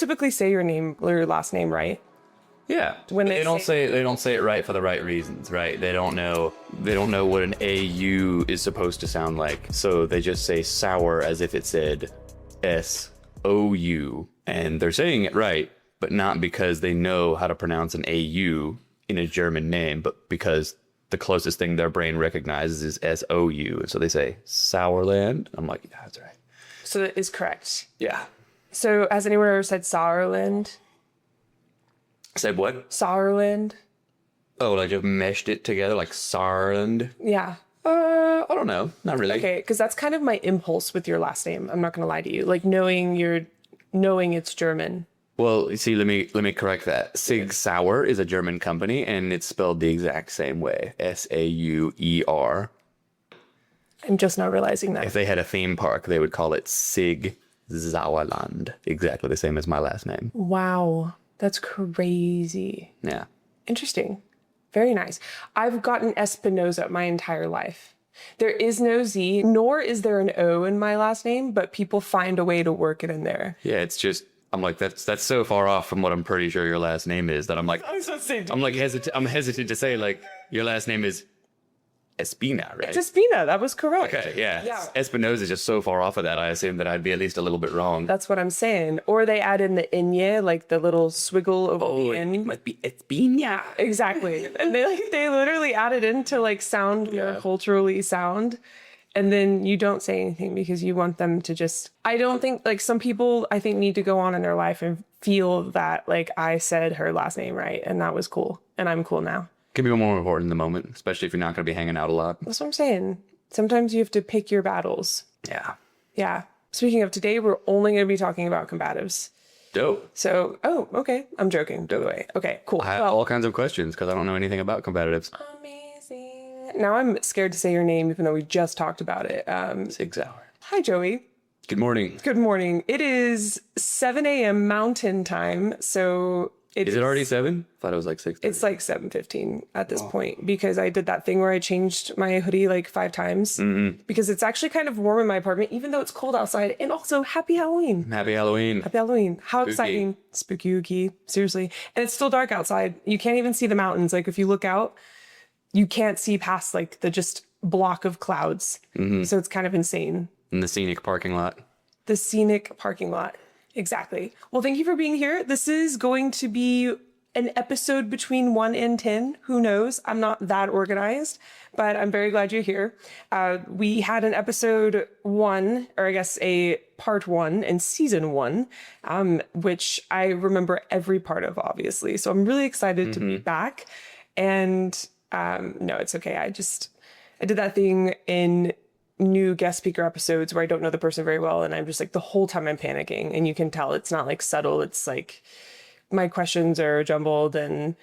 typically say your name or your last name right. Yeah. When they don't say it right for the right reasons, right? They don't know what an AU is supposed to sound like. So they just say sour as if it said SOU. And they're saying it right, but not because they know how to pronounce an AU in a German name, but because the closest thing their brain recognizes is SOU. And so they say Sauerland. I'm like, yeah, that's right. So that is correct. Yeah. So has anyone ever said Sauerland? Said what? Sauerland? Oh, I just meshed it together like Sauerland. Yeah. I don't know. Not really. Okay, because that's kind of my impulse with your last name. I'm not going to lie to you. Like knowing it's German. Well, you see, let me correct that. Sig Sauer is a German company, and it's spelled the exact same way. Sauer. I'm just not realizing that. If they had a theme park, they would call it Sig Sauerland. Exactly the same as my last name. Wow. That's crazy. Yeah. Interesting. Very nice. I've gotten Espinoza my entire life. There is no Z, nor is there an O in my last name, but people find a way to work it in there. Yeah, it's just, I'm like, that's so far off from what I'm pretty sure your last name is that I'm like, I'm hesitant to say, like, your last name is Espina, right? It's Espina. That was correct. Okay, yeah. Espinoza is just so far off of that, I assume that I'd be at least a little bit wrong. That's what I'm saying. Or they add in the inye, like the little swiggle over the it N. must be Espina. Exactly. And they literally add it in to like sound more culturally sound. And then you don't say anything because you want them to just, I don't think, like some people I think need to go on in their life and feel that like I said her last name right. And that was cool. And I'm cool now. Can be more important in the moment, especially if you're not going to be hanging out a lot. That's what I'm saying. Sometimes you have to pick your battles. Yeah. Yeah. Speaking of today, we're only going to be talking about combatives. Dope. So, okay. I'm joking, by the way. Okay, cool. I have all kinds of questions because I don't know anything about combatives. Amazing. Now I'm scared to say your name, even though we just talked about it. Sig Sauer. Hi, Joey. Good morning. Good morning. It is 7 a.m. Mountain time, so... Is it already 7? I thought it was like 6. It's like 7:15 at this point because I did that thing where I changed my hoodie like 5 times because it's actually kind of warm in my apartment, even though it's cold outside. And also, happy Halloween. Happy Halloween. Happy Halloween. How Spooky. exciting. Spooky. Seriously. And it's still dark outside. You can't even see the mountains. Like if you look out, you can't see past like the just block of clouds. So it's kind of insane. In the scenic parking lot. The scenic parking lot. Exactly. Well, thank you for being here. This is going to be an episode between 1 and 10. Who knows? I'm not that organized, but I'm very glad you're here. We had an episode 1, or I guess a part 1 in season 1, which I remember every part of, obviously. So I'm really excited to be back. And no, it's okay. I did that thing in new guest speaker episodes where I don't know the person very well, and I'm just like the whole time I'm panicking, and you can tell it's not like subtle. It's like my questions are jumbled, and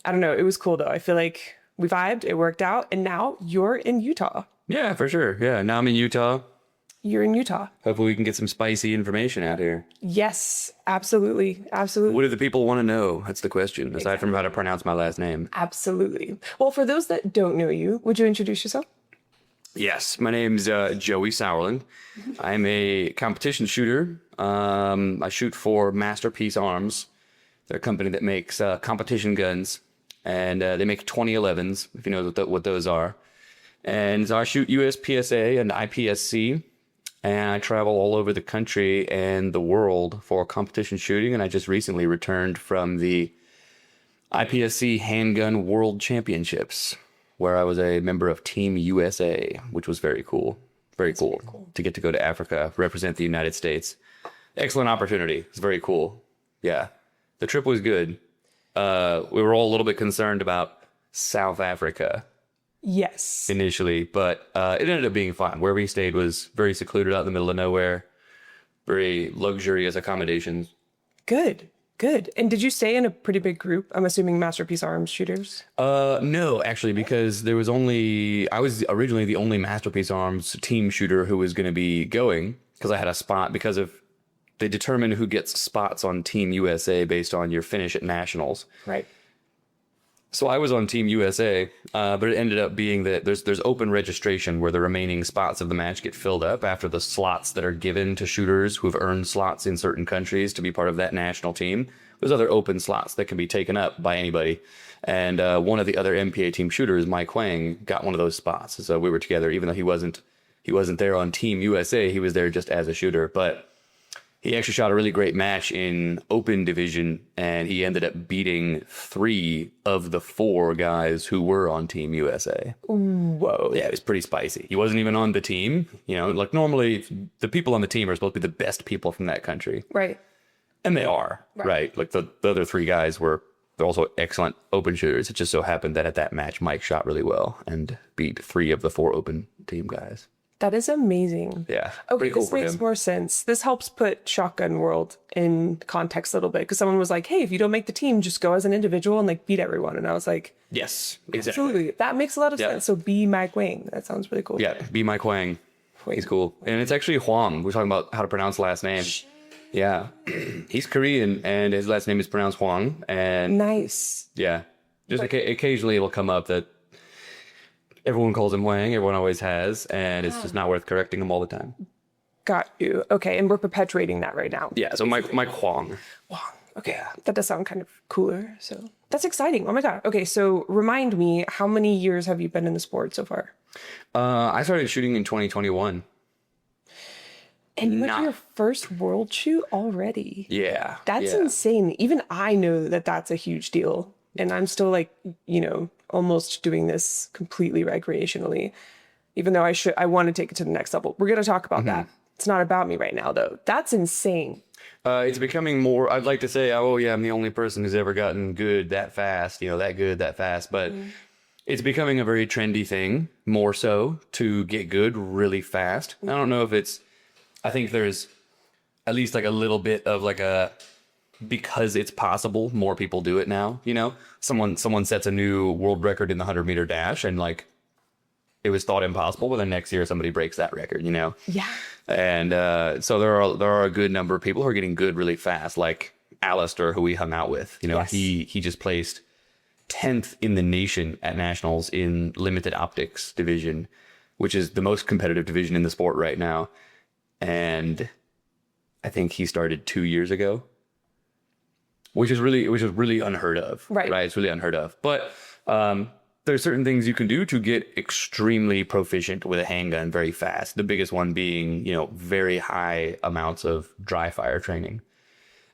I don't know. It was cool though. I feel like we vibed, it worked out, and now you're in Utah. Yeah, for sure. Yeah, now I'm in Utah. You're in Utah. Hopefully we can get some spicy information out here. Yes, absolutely. What do the people want to know? That's the question, aside from how to pronounce my last name. Absolutely. Well, for those that don't know you, would you introduce yourself? Yes, my name's Joey Sauerland. I'm a competition shooter. I shoot for Masterpiece Arms. They're a company that makes competition guns, and they make 2011s, if you know what those are. And so I shoot USPSA and IPSC, and I travel all over the country and the world for competition shooting. And I just recently returned from the IPSC Handgun World Championships, where I was a member of Team USA, which was very cool. Very cool to get to go to Africa, represent the United States. Excellent opportunity. It's very cool. Yeah. The trip was good. We were all a little bit concerned about South Africa. Yes. Initially, but it ended up being fine. Where we stayed was very secluded out in the middle of nowhere. Very luxurious accommodations. Good. And did you stay in a pretty big group? I'm assuming Masterpiece Arms shooters. No, actually, because I was originally the only Masterpiece Arms team shooter who was going to be going, because I had a spot they determine who gets spots on Team USA based on your finish at nationals. Right. So I was on Team USA, but it ended up being that there's open registration where the remaining spots of the match get filled up after the slots that are given to shooters who have earned slots in certain countries to be part of that national team. There's other open slots that can be taken up by anybody. And one of the other MPA team shooters, Mike Huang, got one of those spots. So we were together, even though he wasn't there on Team USA. He was there just as a shooter, but he actually shot a really great match in open division, and he ended up beating 3 of the 4 guys who were on Team USA. Whoa. Yeah, it was pretty spicy. He wasn't even on the team. You know, like normally the people on the team are supposed to be the best people from that country. Right. And they are, right? Like the other 3 guys they're also excellent open shooters. It just so happened that at that match, Mike shot really well and beat 3 of the 4 open team guys. That is amazing. Yeah. Okay, pretty cool this for makes him. more sense. This helps put Shotgun World in context a little bit, because someone was like, hey, if you don't make the team, just go as an individual and like beat everyone. And I was like, Yes, exactly. absolutely. That makes a lot of Yeah. sense. So be Mike Wang. That sounds really cool. Yeah, be Mike Huang. He's cool. And it's actually Huang. We're talking about how to pronounce the last name. Yeah. He's Korean, and his last name is pronounced Huang. And Nice. yeah, just occasionally it'll come up that everyone calls him Huang. Everyone always has. And it's just not worth correcting him all the time. Got you. Okay, and we're perpetuating that right now. Yeah, so Mike Huang. Wow. Okay, that does sound kind of cooler. So that's exciting. Oh my God. Okay, so remind me, how many years have you been in the sport so far? I started shooting in 2021. And you went to your first world shoot already. Yeah. That's yeah. insane. Even I know that that's a huge deal. And I'm still like, almost doing this completely recreationally, even though I want to take it to the next level. We're going to talk about that. It's not about me right now, though. That's insane. It's becoming more, I'd like to say, oh yeah, I'm the only person who's ever gotten good that fast, that good that fast. But it's becoming a very trendy thing, more so, to get good really fast. I don't know if I think there's at least like a little bit of like because it's possible, more people do it now, Someone sets a new world record in the 100-meter dash, and like it was thought impossible, but then next year somebody breaks that record, Yeah. And so there are a good number of people who are getting good really fast, like Alistair, who we hung out with. Yes. He just placed 10th in the nation at nationals in limited optics division, which is the most competitive division in the sport right now. And I think he started 2 years ago, which is really unheard of. Right. It's really unheard of. But there's certain things you can do to get extremely proficient with a handgun very fast. The biggest one being, very high amounts of dry fire training.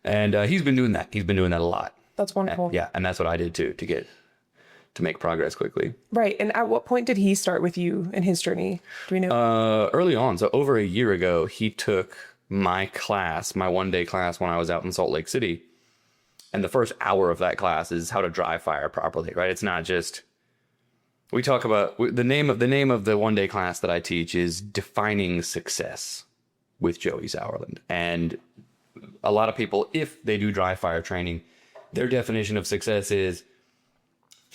And he's been doing that. He's been doing that a lot. That's wonderful. Yeah, and that's what I did too, to make progress quickly. Right. And at what point did he start with you in his journey? Do we know? Early on, so over a year ago, he took my class, my one-day class when I was out in Salt Lake City. And the first hour of that class is how to dry fire properly, right? It's not just... We talk about the name of the one-day class that I teach is Defining Success with Joey Sauerland. And a lot of people, if they do dry fire training, their definition of success is,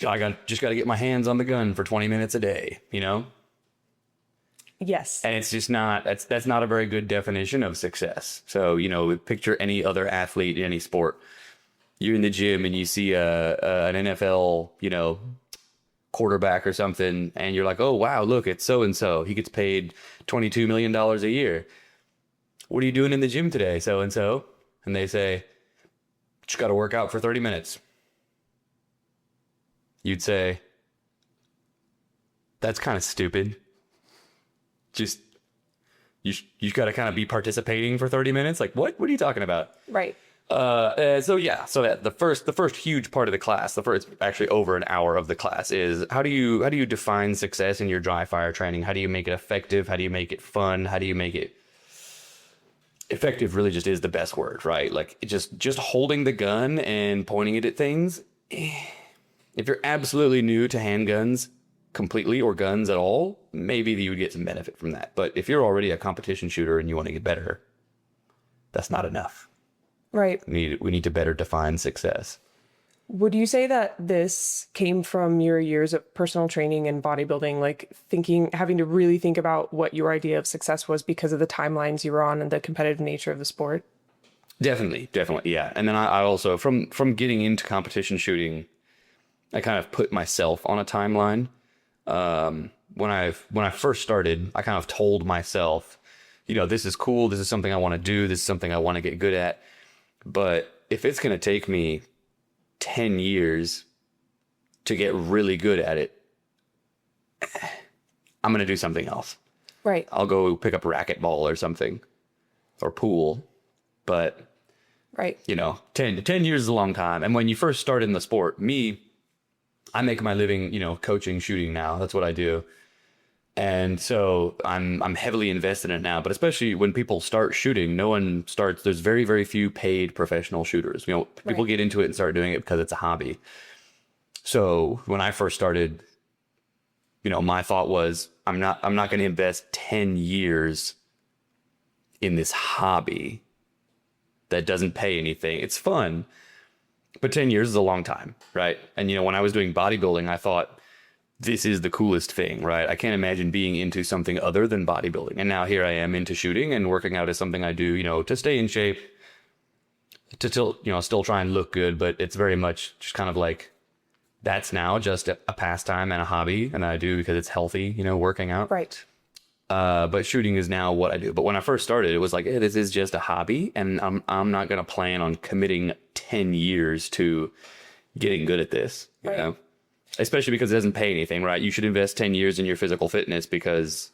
I just got to get my hands on the gun for 20 minutes a day, Yes. And it's just that's not a very good definition of success. So, picture any other athlete in any sport. You're in the gym and you see an NFL, quarterback or something, and you're like, oh wow, look, it's so and so, he gets paid $22 million a year. What are you doing in the gym today, so and so? And they say, just got to work out for 30 minutes. You'd say, that's kind of stupid. Just you got to kind of be participating for 30 minutes. Like, what are you talking about? Right. So that the first huge part of the class, the first actually over an hour of the class, is how do you define success in your dry fire training? How do you make it effective? How do you make it fun? How do you make it effective? Really just is the best word, right? Like just holding the gun and pointing it at things. If you're absolutely new to handguns completely, or guns at all, maybe you would get some benefit from that. But if you're already a competition shooter and you want to get better, that's not enough. Right. We need to better define success. Would you say that this came from your years of personal training and bodybuilding, like having to really think about what your idea of success was because of the timelines you were on and the competitive nature of the sport? Definitely, yeah. And then I also, from getting into competition shooting, I kind of put myself on a timeline. When I first started, I kind of told myself, this is cool. This is something I want to do. This is something I want to get good at. But if it's going to take me 10 years to get really good at it, I'm going to do something else. Right. I'll go pick up racquetball or something, or pool. But, Right. 10 years is a long time. And when you first start in the sport, I make my living, coaching, shooting now. That's what I do. And so I'm heavily invested in it now, but especially when people start shooting, there's very, very few paid professional shooters. People get into it and start doing it because it's a hobby. So when I first started, my thought was, I'm not going to invest 10 years in this hobby that doesn't pay anything. It's fun, but 10 years is a long time, right? And, when I was doing bodybuilding, I thought, this is the coolest thing, right? I can't imagine being into something other than bodybuilding. And now here I am into shooting, and working out is something I do, to stay in shape, to still try and look good. But it's very much just kind of like, that's now just a pastime and a hobby, and I do because it's healthy, working out. Right. But shooting is now what I do. But when I first started, it was like, hey, this is just a hobby, and I'm not going to plan on committing 10 years to getting good at this, you know? Especially because it doesn't pay anything, right? You should invest 10 years in your physical fitness because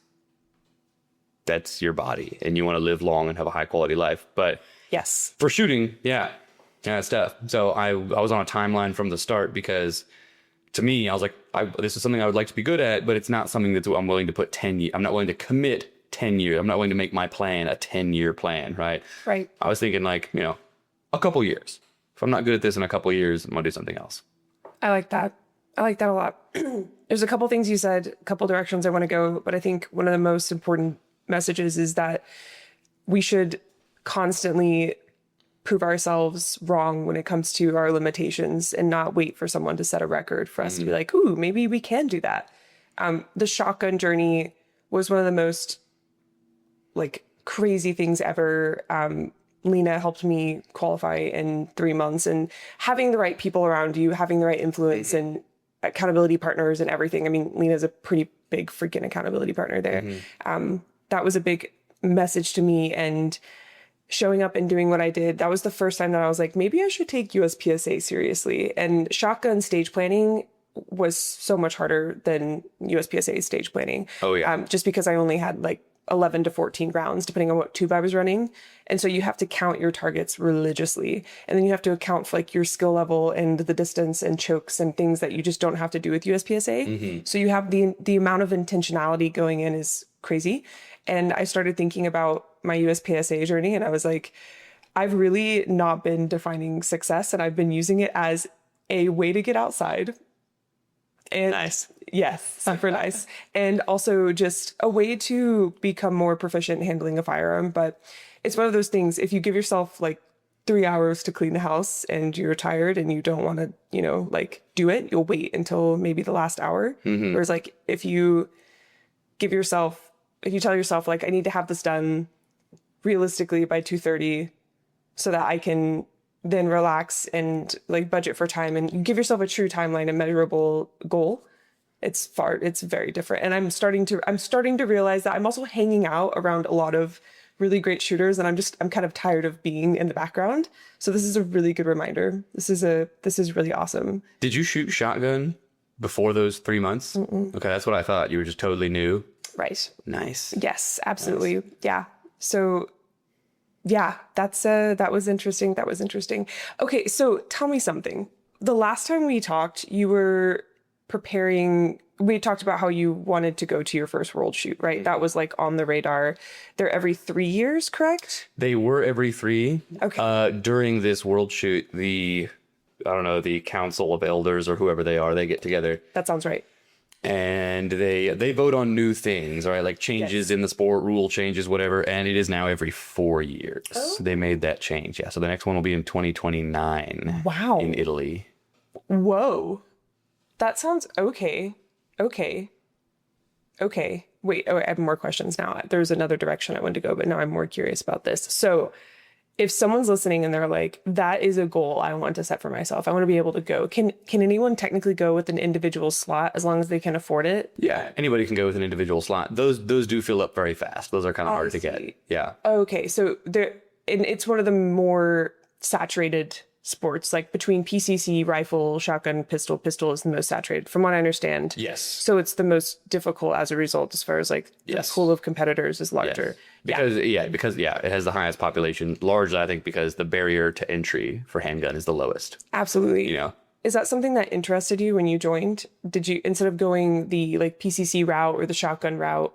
that's your body and you want to live long and have a high quality life. But Yes. for shooting, yeah, it's tough. So I was on a timeline from the start because to me, I was like, this is something I would like to be good at, but it's not something that I'm willing to put 10 years. I'm not willing to commit 10 years. I'm not willing to make my plan a 10-year plan, right? Right. I was thinking like, a couple years. If I'm not good at this in a couple years, I'm going to do something else. I like that. I like that a lot. There's a couple things you said, a couple directions I want to go, but I think one of the most important messages is that we should constantly prove ourselves wrong when it comes to our limitations and not wait for someone to set a record for us to be like, ooh, maybe we can do that. The shotgun journey was one of the most crazy things ever. Lena helped me qualify in 3 months, and having the right people around you, having the right influence and accountability partners and everything. I mean, Lena's a pretty big freaking accountability partner there. That was a big message to me, and showing up and doing what I did. That was the first time that I was like, maybe I should take USPSA seriously. And shotgun stage planning was so much harder than USPSA stage planning. Oh yeah. Just because I only had 11 to 14 rounds, depending on what tube I was running. And so you have to count your targets religiously. And then you have to account for your skill level and the distance and chokes and things that you just don't have to do with USPSA. So you have the amount of intentionality going in is crazy. And I started thinking about my USPSA journey, and I was like, I've really not been defining success, and I've been using it as a way to get outside. And Nice. Yes, super nice. And also just a way to become more proficient handling a firearm. But it's one of those things, if you give yourself 3 hours to clean the house and you're tired and you don't want to, do it, you'll wait until maybe the last hour. Whereas if you tell yourself I need to have this done realistically by 2:30 so that I can then relax and budget for time, and you give yourself a true timeline and measurable goal, it's very different. And I'm starting to realize that I'm also hanging out around a lot of really great shooters, and I'm kind of tired of being in the background. So this is a really good reminder. This is really awesome. Did you shoot shotgun before those 3 months? Okay, that's what I thought. You were just totally new. Right. Nice. Yes, absolutely. Nice. Yeah. So yeah, that was interesting. That was interesting. Okay, so tell me something. The last time we talked, you were preparing. We talked about how you wanted to go to your first world shoot, right? That was on the radar. They're every 3 years, correct? They were every 3. Okay. During this world shoot, the council of elders or whoever they are, they get together. That sounds right. And they vote on new things, right? Changes in the sport, rule changes, whatever. And it is now every 4 years. Oh. They made that change. Yeah. So the next one will be in 2029. Wow. In Italy. Whoa. That sounds okay. Wait, I have more questions now. There's another direction I wanted to go, but now I'm more curious about this. So if someone's listening and they're like, that is a goal I want to set for myself, I want to be able to go. Can anyone technically go with an individual slot as long as they can afford it? Yeah, anybody can go with an individual slot. Those do fill up very fast. Those are kind of hard to get. Yeah. Okay, so and it's one of the more saturated sports, like between PCC, rifle, shotgun, pistol. Pistol is the most saturated, from what I understand. Yes. So it's the most difficult as a result, as far as like the pool of competitors is larger. Because it has the highest population, largely I think because the barrier to entry for handgun is the lowest. Absolutely. You know. Is that something that interested you when you joined? Did you, instead of going the like PCC route or the shotgun route?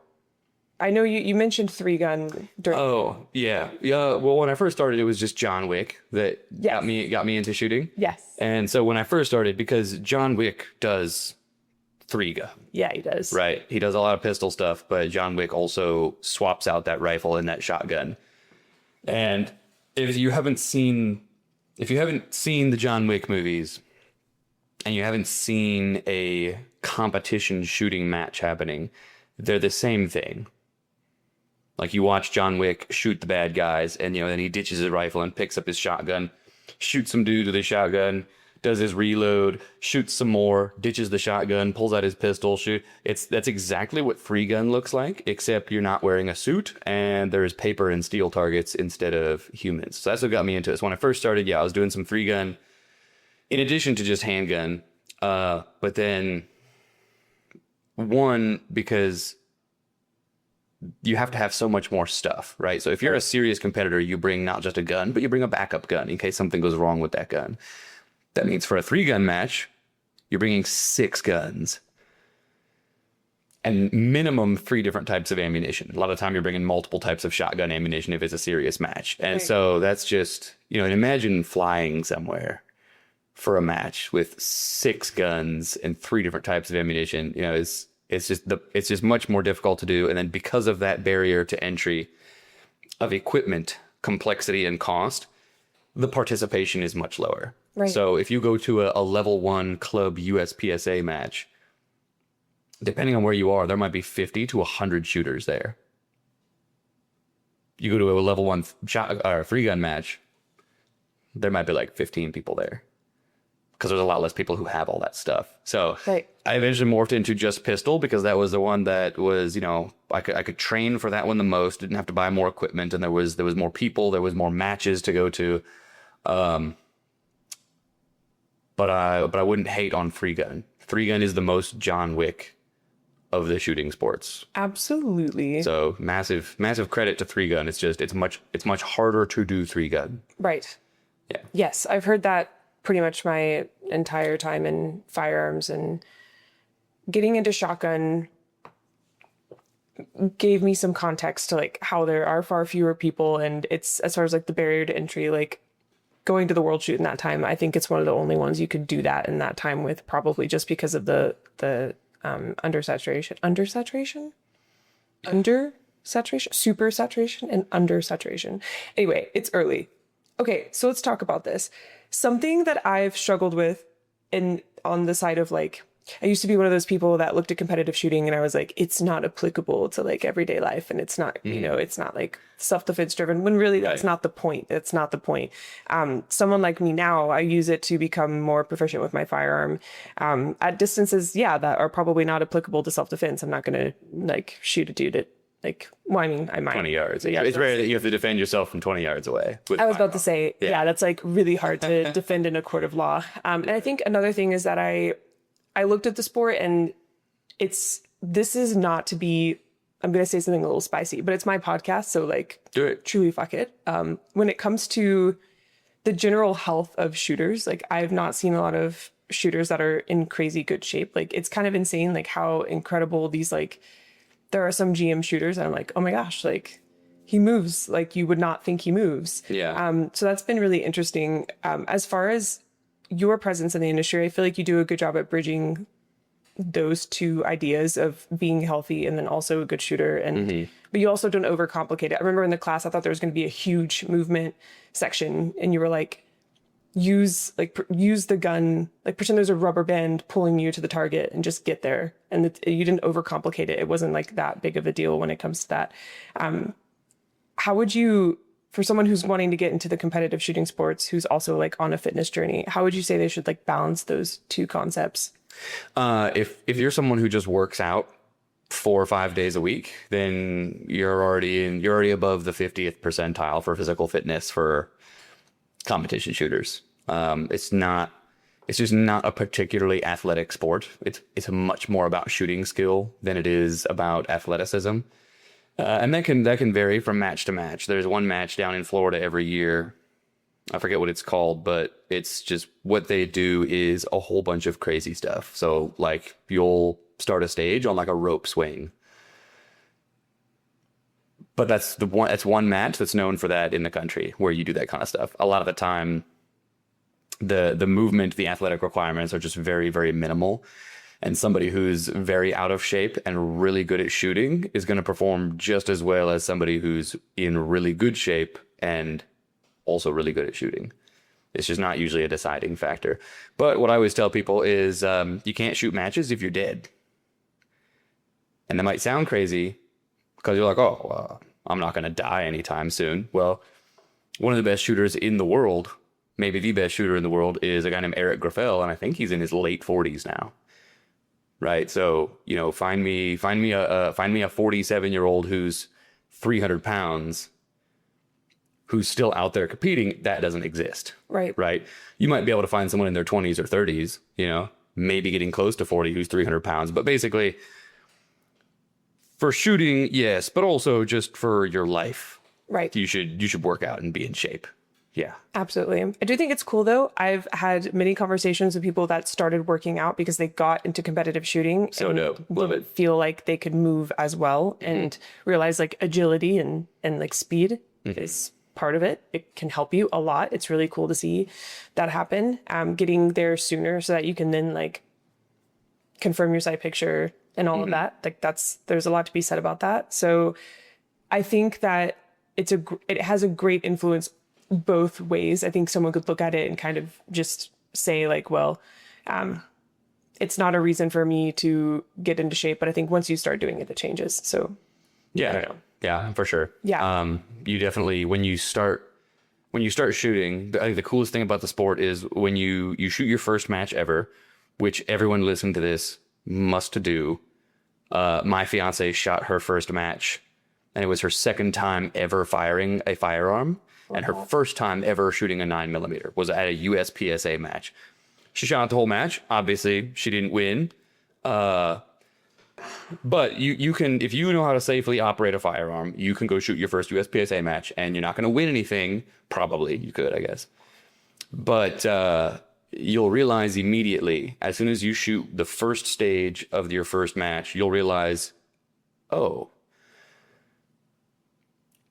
I know you mentioned 3-gun during. Oh, yeah. Yeah. Well, when I first started, it was just John Wick that got me into shooting. Yes. And so when I first started, because John Wick does 3-gun. Yeah, he does. Right. He does a lot of pistol stuff, but John Wick also swaps out that rifle and that shotgun. And if you haven't seen the John Wick movies and you haven't seen a competition shooting match happening, they're the same thing. Like you watch John Wick shoot the bad guys and, then he ditches his rifle and picks up his shotgun, shoots some dude with his shotgun, does his reload, shoots some more, ditches the shotgun, pulls out his pistol, that's exactly what 3-gun looks like, except you're not wearing a suit and there's paper and steel targets instead of humans. So that's what got me into it. So when I first started, I was doing some 3-gun in addition to just handgun. But then because you have to have so much more stuff, right? So if you're a serious competitor, you bring not just a gun, but you bring a backup gun in case something goes wrong with that gun. That means for a 3-gun match, you're bringing 6 guns and minimum 3 different types of ammunition. A lot of the time you're bringing multiple types of shotgun ammunition if it's a serious match. And so that's just, and imagine flying somewhere for a match with 6 guns and 3 different types of ammunition. It's just much more difficult to do. And then because of that barrier to entry of equipment, complexity, and cost, the participation is much lower. Right. So if you go to a level 1 club USPSA match, depending on where you are, there might be 50 to 100 shooters there. You go to a level 1 shot or 3-gun match, there might be like 15 people there because there's a lot less people who have all that stuff. So I eventually morphed into just pistol because that was the one that was, I could train for that one the most, didn't have to buy more equipment, and there was more people, there was more matches to go to. But I wouldn't hate on 3-gun. 3-gun is the most John Wick of the shooting sports. Absolutely. So massive credit to 3-gun. It's much harder to do 3-gun. Right. Yeah. Yes, I've heard that pretty much my entire time in firearms, and getting into shotgun gave me some context to like how there are far fewer people, and it's, as far as like the barrier to entry, like going to the World Shoot in that time, I think it's one of the only ones you could do that in that time with, probably just because of the supersaturation, and undersaturation. Anyway, it's early. Okay, so let's talk about this. Something that I've struggled with on the side of like, I used to be one of those people that looked at competitive shooting and I was like, it's not applicable to like everyday life, and it's not, it's not like self-defense driven, when really that's not the point. That's not the point. Someone like me now, I use it to become more proficient with my firearm at distances, that are probably not applicable to self-defense. I'm not going to like shoot a dude at I might. 20 yards. Yeah, it's rare that you have to defend yourself from 20 yards away. I was about to say, that's like really hard to defend in a court of law. And I think another thing is that I looked at the sport, and this is not to be, I'm going to say something a little spicy, but it's my podcast. So like, do it. Truly fuck it. When it comes to the general health of shooters, like I've not seen a lot of shooters that are in crazy good shape. Like it's kind of insane, like how incredible these, like, there are some GM shooters and I'm like, oh my gosh, like he moves like you would not think he moves. Yeah. So that's been really interesting. As far as your presence in the industry, I feel like you do a good job at bridging those two ideas of being healthy and then also a good shooter. And but you also don't overcomplicate it. I remember in the class, I thought there was going to be a huge movement section, and you were like, use the gun, like pretend there's a rubber band pulling you to the target and just get there. And you didn't overcomplicate it. It wasn't like that big of a deal when it comes to that. How would you, for someone who's wanting to get into the competitive shooting sports, who's also like on a fitness journey, how would you say they should like balance those two concepts? If you're someone who just works out 4 or 5 days a week, then you're already above the 50th percentile for physical fitness for competition shooters. It's just not a particularly athletic sport. It's much more about shooting skill than it is about athleticism. And that can vary from match to match. There's one match down in Florida every year. I forget what it's called, but it's just what they do is a whole bunch of crazy stuff. So like you'll start a stage on like a rope swing. But that's one match that's known for that in the country where you do that kind of stuff. A lot of the time the movement, the athletic requirements are just very, very minimal. And somebody who's very out of shape and really good at shooting is going to perform just as well as somebody who's in really good shape and also really good at shooting. It's just not usually a deciding factor. But what I always tell people is you can't shoot matches if you're dead. And that might sound crazy because you're like, oh, well, I'm not going to die anytime soon. Well, one of the best shooters in the world, maybe the best shooter in the world, is a guy named Eric Graffel, and I think he's in his late 40s now. Right? So, you know, find me a 47-year-old who's 300 pounds who's still out there competing. That doesn't exist. Right. You might be able to find someone in their 20s or 30s, you know, maybe getting close to 40 who's 300 pounds. But basically, for shooting, yes, but also just for your life. Right. You should work out and be in shape. Yeah. Absolutely. I do think it's cool, though. I've had many conversations with people that started working out because they got into competitive shooting. So and dope. Love it. Feel like they could move as well and realize like agility and like speed is part of it. It can help you a lot. It's really cool to see that happen. Getting there sooner so that you can then like confirm your sight picture and all of that. Like there's a lot to be said about that. So I think that it has a great influence both ways. I think someone could look at it and kind of just say like, well, it's not a reason for me to get into shape, but I think once you start doing it, it changes. So yeah, I don't know. Yeah, for sure. Yeah. You definitely, when you start shooting, I think the coolest thing about the sport is when you shoot your first match ever, which everyone listening to this must do. My fiance shot her first match and it was her second time ever firing a firearm. And her first time ever shooting a 9mm was at a USPSA match. She shot the whole match. Obviously, she didn't win. But you can, if you know how to safely operate a firearm, you can go shoot your first USPSA match, and you're not going to win anything. Probably you could, I guess. But you'll realize immediately, as soon as you shoot the first stage of your first match, you'll realize, oh,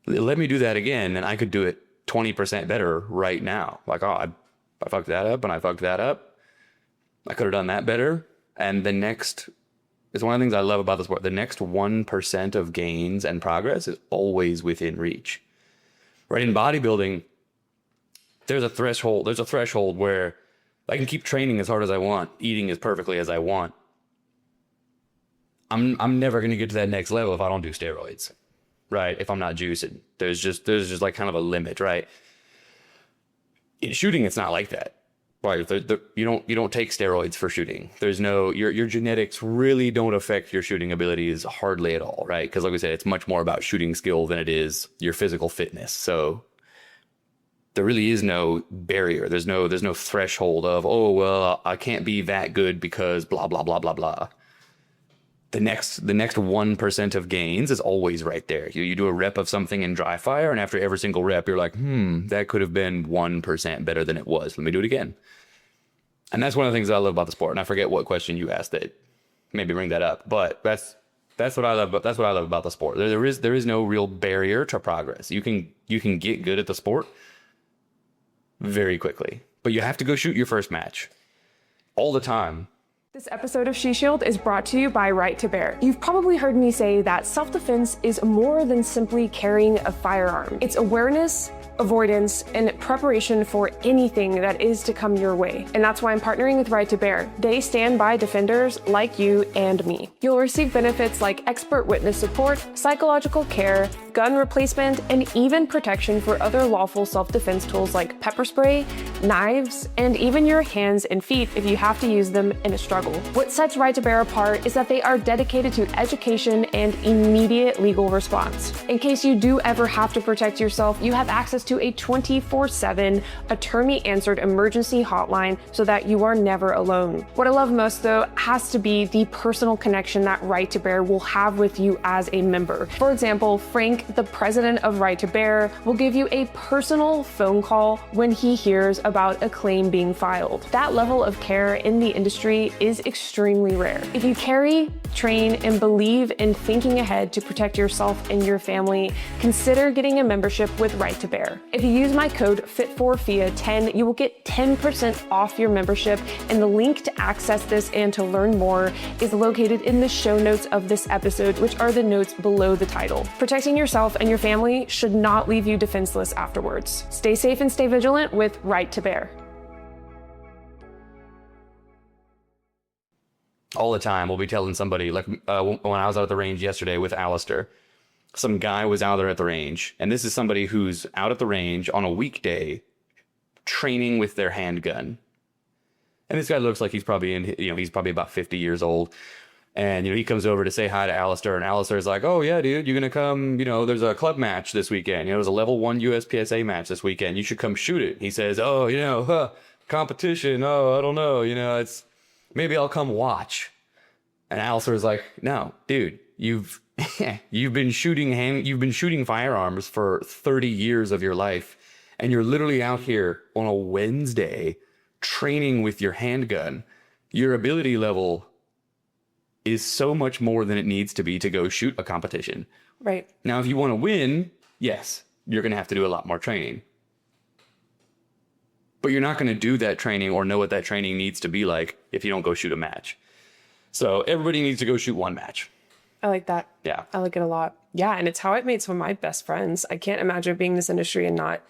let me do that again, and I could do it 20% better right now. Like, oh, I fucked that up, and I fucked that up. I could have done that better. And it's one of the things I love about the sport. The next 1% of gains and progress is always within reach. Right? In bodybuilding, there's a threshold where I can keep training as hard as I want, eating as perfectly as I want. I'm never going to get to that next level if I don't do steroids. Right? If I'm not juicing, there's just like kind of a limit, right? In shooting, it's not like that. Right? You don't take steroids for shooting. There's no, your genetics really don't affect your shooting abilities hardly at all, right? Because like we said, it's much more about shooting skill than it is your physical fitness. So there really is no barrier. There's no threshold of, oh, well, I can't be that good because blah, blah, blah, blah, blah. The next 1% of gains is always right there. You do a rep of something in dry fire, and after every single rep, you're like, that could have been 1% better than it was. Let me do it again. And that's one of the things I love about the sport. And I forget what question you asked that maybe bring that up, but that's what I love. That's what I love about the sport. There is no real barrier to progress. You can get good at the sport very quickly, but you have to go shoot your first match all the time. This episode of She Shield is brought to you by Right to Bear. You've probably heard me say that self-defense is more than simply carrying a firearm. It's awareness, avoidance, and preparation for anything that is to come your way. And that's why I'm partnering with Right to Bear. They stand by defenders like you and me. You'll receive benefits like expert witness support, psychological care, gun replacement, and even protection for other lawful self-defense tools like pepper spray, knives, and even your hands and feet if you have to use them in a struggle. What sets Right to Bear apart is that they are dedicated to education and immediate legal response. In case you do ever have to protect yourself, you have access to a 24/7 attorney-answered emergency hotline so that you are never alone. What I love most, though, has to be the personal connection that Right to Bear will have with you as a member. For example, Frank, the president of Right to Bear, will give you a personal phone call when he hears about a claim being filed. That level of care in the industry is extremely rare. If you carry, train, and believe in thinking ahead to protect yourself and your family, consider getting a membership with Right to Bear. If you use my code FIT4FIA10, you will get 10% off your membership, and the link to access this and to learn more is located in the show notes of this episode, which are the notes below the title. Protecting yourself and your family should not leave you defenseless afterwards. Stay safe and stay vigilant with Right to Bear. All the time, we'll be telling somebody, like when I was out at the range yesterday with Alistair, some guy was out there at the range, and this is somebody who's out at the range on a weekday training with their handgun. And this guy looks like he's probably he's probably about 50 years old. And, he comes over to say hi to Alistair, and Alistair's like, oh, yeah, dude, you're going to come, there's a club match this weekend. There's a level 1 USPSA match this weekend. You should come shoot it. He says, oh, competition. Oh, I don't know. Maybe I'll come watch. And Alistair's like, no, dude, you've been shooting firearms for 30 years of your life. And you're literally out here on a Wednesday training with your handgun. Your ability level is so much more than it needs to be to go shoot a competition. Right. Now, if you want to win, yes, you're going to have to do a lot more training. But you're not going to do that training or know what that training needs to be like if you don't go shoot a match. So everybody needs to go shoot one match. I like that. Yeah. I like it a lot. Yeah, and it's how I've made some of my best friends. I can't imagine being in this industry and not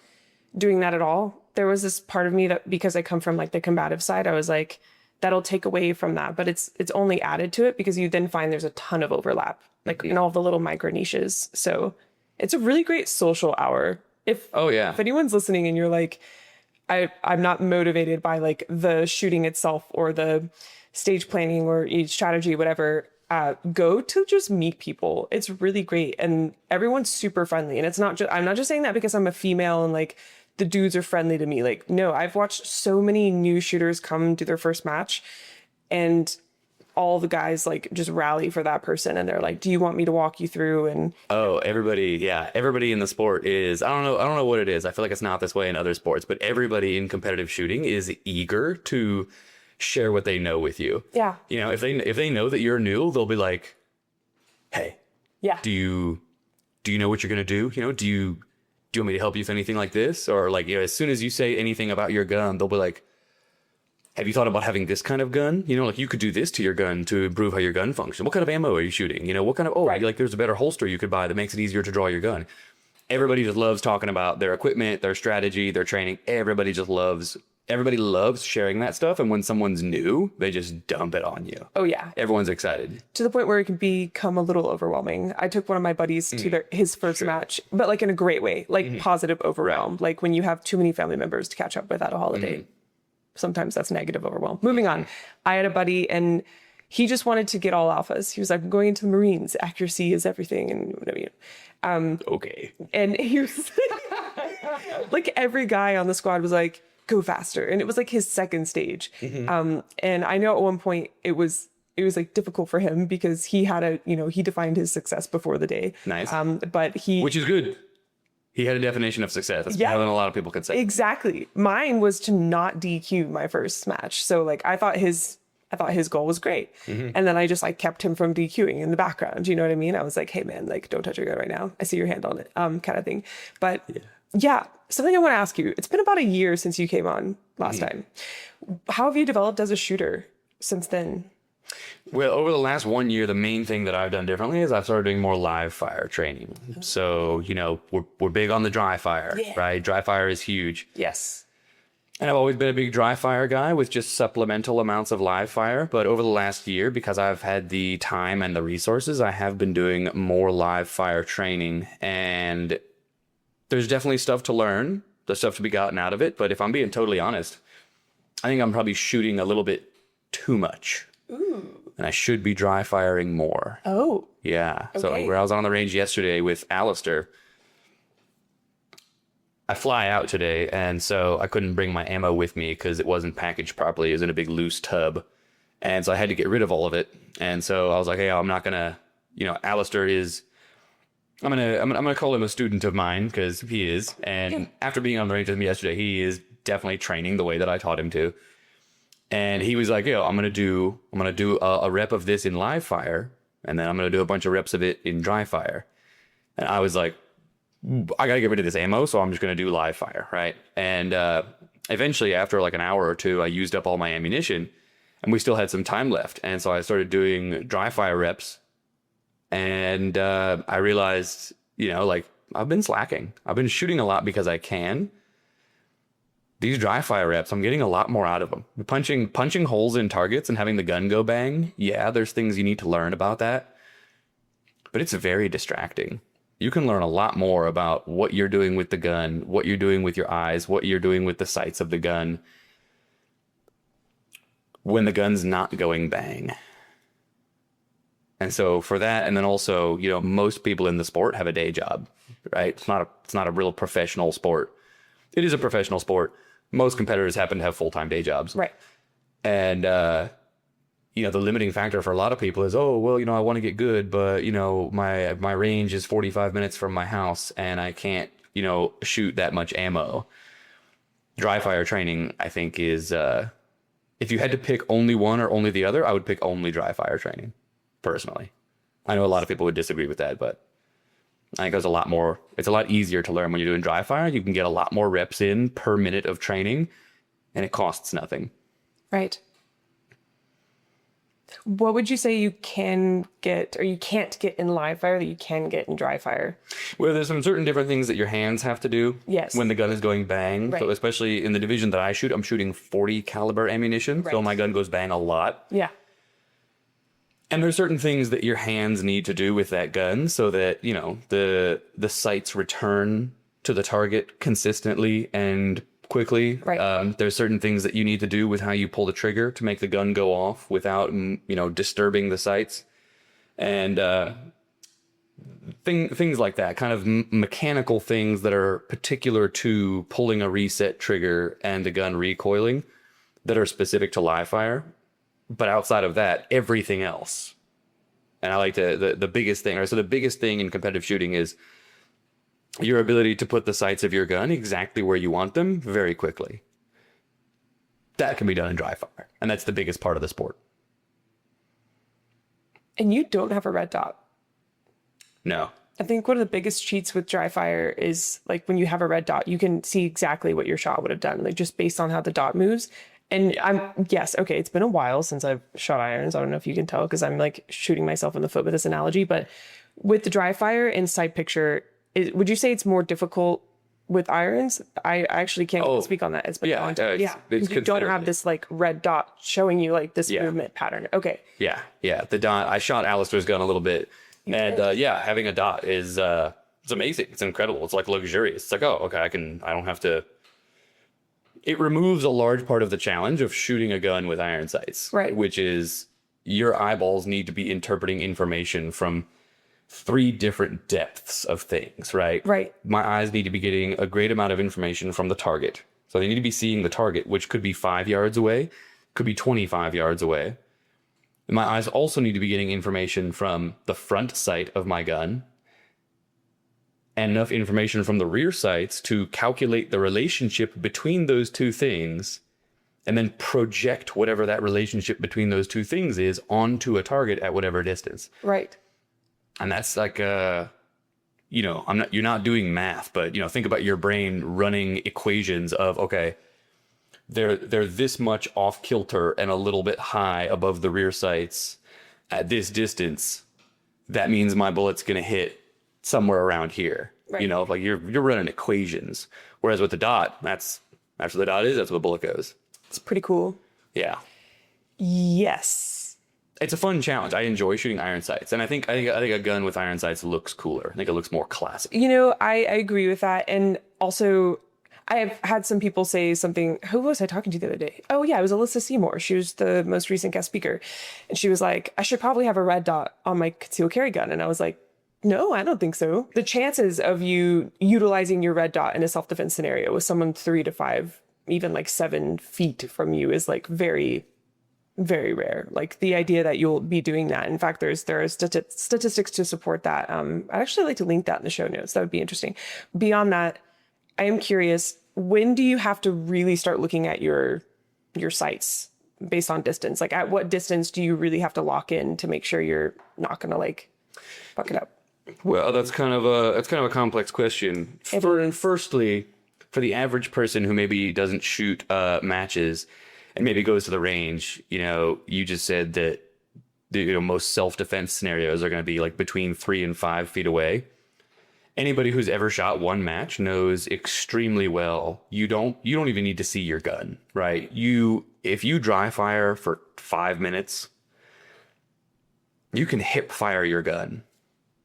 doing that at all. There was this part of me that, because I come from like the combative side, I was like, that'll take away from that, but it's only added to it because you then find there's a ton of overlap, like in all the little micro niches. So it's a really great social hour. If anyone's listening and you're like, I'm not motivated by like the shooting itself or the stage planning or each strategy, whatever, go to just meet people. It's really great. And everyone's super friendly. And it's not just, I'm not just saying that because I'm a female and like, the dudes are friendly to me. Like, no, I've watched so many new shooters come to their first match and all the guys like just rally for that person. And they're like, do you want me to walk you through? And everybody in the sport is, I don't know what it is. I feel like it's not this way in other sports, but everybody in competitive shooting is eager to share what they know with you. Yeah. If they know that you're new, they'll be like, hey, yeah, do you know what you're going to do? Do you want me to help you with anything like this? Or like, as soon as you say anything about your gun, they'll be like, have you thought about having this kind of gun? Like you could do this to your gun to improve how your gun functions. What kind of ammo are you shooting? What kind of, right. Like there's a better holster you could buy that makes it easier to draw your gun. Everybody just loves talking about their equipment, their strategy, their training. Everybody loves sharing that stuff. And when someone's new, they just dump it on you. Oh yeah. Everyone's excited. To the point where it can become a little overwhelming. I took one of my buddies to his first match, but like in a great way, like positive overwhelm. Right. Like when you have too many family members to catch up with at a holiday, sometimes that's negative overwhelm. Moving on. I had a buddy and he just wanted to get all alphas. He was like, I'm going into the Marines. Accuracy is everything. And whatever. Okay. And he was like every guy on the squad was like, go faster. And it was like his second stage. And I know at one point it was like difficult for him because he had he defined his success before the day. Nice. Which is good. He had a definition of success. That's better than a lot of people could say. Exactly. Mine was to not DQ my first match. So like I thought his goal was great. And then I just like kept him from DQing in the background. You know what I mean? I was like, hey man, like don't touch your gun right now. I see your hand on it. Kind of thing. But yeah, something I want to ask you. It's been about a year since you came on last time. How have you developed as a shooter since then? Well, over the last 1 year, the main thing that I've done differently is I've started doing more live fire training. So, we're big on the dry fire, Yeah. right? Dry fire is huge. Yes. And I've always been a big dry fire guy with just supplemental amounts of live fire. But over the last year, because I've had the time and the resources, I have been doing more live fire training. And there's definitely stuff to learn, there's stuff to be gotten out of it. But if I'm being totally honest, I think I'm probably shooting a little bit too much. Ooh. And I should be dry firing more. Oh. Yeah. So Okay. where I was on the range yesterday with Alistair, I fly out today, and so I couldn't bring my ammo with me because it wasn't packaged properly. It was in a big loose tub. And so I had to get rid of all of it. And so I was like, hey, I'm not gonna, Alistair is, I'm gonna call him a student of mine because he is. And after being on the range with me yesterday, he is definitely training the way that I taught him to. And he was like, yo, I'm gonna do a rep of this in live fire, and then I'm gonna do a bunch of reps of it in dry fire. And I was like, I gotta get rid of this ammo, so I'm just gonna do live fire, right? And eventually, after like an hour or two, I used up all my ammunition, and we still had some time left. And so I started doing dry fire reps, and I realized, I've been slacking. I've been shooting a lot because I can. These dry fire reps, I'm getting a lot more out of them. Punching holes in targets and having the gun go bang. Yeah, there's things you need to learn about that, but it's very distracting. You can learn a lot more about what you're doing with the gun, what you're doing with your eyes, what you're doing with the sights of the gun when the gun's not going bang. And so for that, and then also, most people in the sport have a day job, right? It's not a real professional sport. It is a professional sport. Most competitors happen to have full-time day jobs. Right. And, the limiting factor for a lot of people is, I want to get good, but, my range is 45 minutes from my house and I can't, shoot that much ammo. Dry fire training, I think, is, if you had to pick only one or only the other, I would pick only dry fire training, personally. I know a lot of people would disagree with that, but I think it's a lot easier to learn when you're doing dry fire. You can get a lot more reps in per minute of training, and it costs nothing. Right. What would you say you can get or you can't get in live fire that you can get in dry fire? Well, there's some certain different things that your hands have to do. Yes. When the gun is going bang. Right. So especially in the division that I shoot, I'm shooting 40 caliber ammunition. Right. So my gun goes bang a lot. Yeah. And there's certain things that your hands need to do with that gun so that, the sights return to the target consistently and quickly. Right. There's certain things that you need to do with how you pull the trigger to make the gun go off without, disturbing the sights. And things like that, kind of mechanical things that are particular to pulling a reset trigger and the gun recoiling that are specific to live fire. But outside of that, everything else. And I like the biggest thing, so the biggest thing in competitive shooting is your ability to put the sights of your gun exactly where you want them very quickly. That can be done in dry fire. And that's the biggest part of the sport. And you don't have a red dot. No. I think one of the biggest cheats with dry fire is like when you have a red dot, you can see exactly what your shot would have done, like just based on how the dot moves. And it's been a while since I've shot irons. I don't know if you can tell because I'm like shooting myself in the foot with this analogy, but with the dry fire and sight picture, would you say it's more difficult with irons? I actually can't speak on that. It's been a long time. Because you don't have this like red dot showing you like this movement pattern. Okay. Yeah. The dot, I shot Alistair's gun a little bit. Having a dot is, it's amazing. It's incredible. It's like luxurious. It's like, I don't have to. It removes a large part of the challenge of shooting a gun with iron sights. Right. Which is your eyeballs need to be interpreting information from 3 different depths of things, right? Right. My eyes need to be getting a great amount of information from the target. So they need to be seeing the target, which could be 5 yards away, could be 25 yards away. My eyes also need to be getting information from the front sight of my gun and enough information from the rear sights to calculate the relationship between those 2 things and then project whatever that relationship between those 2 things is onto a target at whatever distance. Right. And that's like, you're not doing math, but, think about your brain running equations of, they're this much off kilter and a little bit high above the rear sights at this distance. That means my bullet's going to hit somewhere around here. Right. You know, like you're running equations. Whereas with the dot, that's where the dot is. That's where the bullet goes. It's pretty cool. Yeah. Yes. It's a fun challenge. I enjoy shooting iron sights, and I think a gun with iron sights looks cooler. I think it looks more classic. You know, I agree with that. And also, I have had some people say something. Who was I talking to the other day? Oh, yeah, it was Alyssa Seymour. She was the most recent guest speaker. And she was like, I should probably have a red dot on my concealed carry gun. And I was like, no, I don't think so. The chances of you utilizing your red dot in a self-defense scenario with someone 3 to 5, even like 7 feet from you is like very, very rare. Like the idea that you'll be doing that. In fact, there are statistics to support that. I'd actually like to link that in the show notes. That would be interesting. Beyond that, I am curious, when do you have to really start looking at your sights based on distance? Like at what distance do you really have to lock in to make sure you're not going to like fuck it up? Well, that's kind of a complex question. Firstly, for the average person who maybe doesn't shoot matches and maybe goes to the range, you know, you just said that most self-defense scenarios are going to be like between 3 and 5 feet away. Anybody who's ever shot one match knows extremely well you don't even need to see your gun, right? If you dry fire for 5 minutes, you can hip fire your gun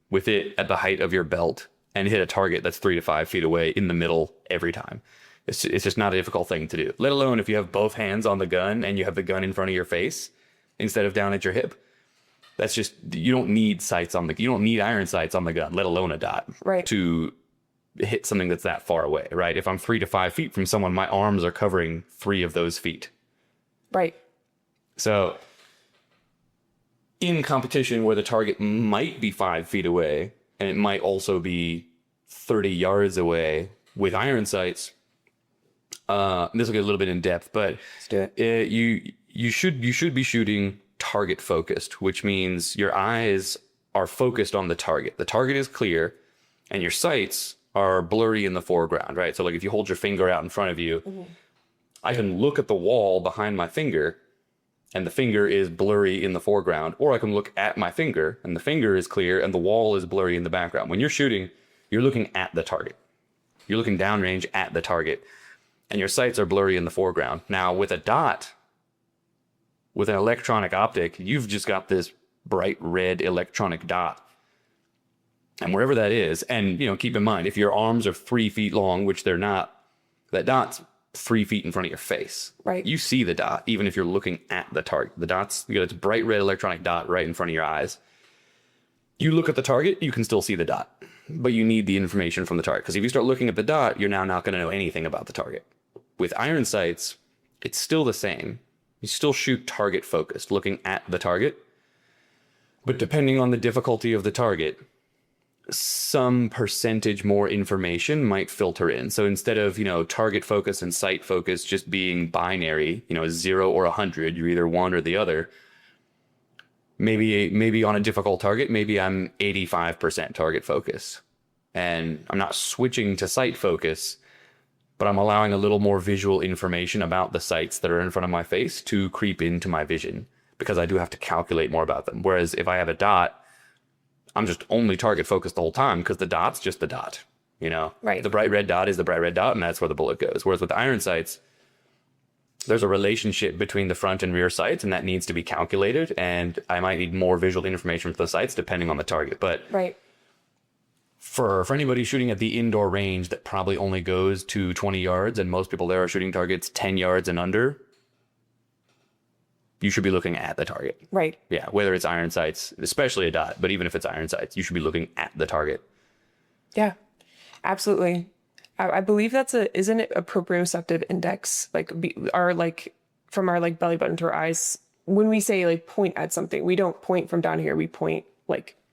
with it at the height of your belt and hit a target that's 3 to 5 feet away in the middle every time. It's just not a difficult thing to do, let alone if you have both hands on the gun and you have the gun in front of your face instead of down at your hip. That's just, you don't need iron sights on the gun, let alone a dot, right, to hit something that's that far away, right? If I'm 3 to 5 feet from someone, my arms are covering 3 of those feet. Right. So in competition where the target might be 5 feet away and it might also be 30 yards away with iron sights, this will get a little bit in depth, but let's do it. You should be shooting target focused, which means your eyes are focused on the target. The target is clear and your sights are blurry in the foreground, right? So like if you hold your finger out in front of you, I can look at the wall behind my finger and the finger is blurry in the foreground, or I can look at my finger and the finger is clear and the wall is blurry in the background. When you're shooting, you're looking at the target. You're looking downrange at the target and your sights are blurry in the foreground. Now with a dot, with an electronic optic, you've just got this bright red electronic dot. And wherever that is, and keep in mind, if your arms are 3 feet long, which they're not, that dot's 3 feet in front of your face. Right. You see the dot, even if you're looking at the target. The dot's, you got this bright red electronic dot right in front of your eyes. You look at the target, you can still see the dot, but you need the information from the target. Because if you start looking at the dot, you're now not going to know anything about the target. With iron sights, it's still the same. You still shoot target focused, looking at the target. But depending on the difficulty of the target, some percentage more information might filter in. So instead of, target focus and sight focus just being binary, 0 or 100, you're either one or the other. Maybe on a difficult target, maybe I'm 85% target focus. And I'm not switching to sight focus, but I'm allowing a little more visual information about the sights that are in front of my face to creep into my vision, because I do have to calculate more about them. Whereas if I have a dot, I'm just only target focused the whole time because the dot's just the dot, Right. The bright red dot is the bright red dot, and that's where the bullet goes. Whereas with the iron sights, there's a relationship between the front and rear sights, and that needs to be calculated. And I might need more visual information for the sights depending on the target. But right. For anybody shooting at the indoor range that probably only goes to 20 yards, and most people there are shooting targets 10 yards and under, you should be looking at the target. Right. Yeah, whether it's iron sights, especially a dot, but even if it's iron sights, you should be looking at the target. Yeah, absolutely. I believe isn't it a proprioceptive index? From our belly button to our eyes. When we say point at something, we don't point from down here. We point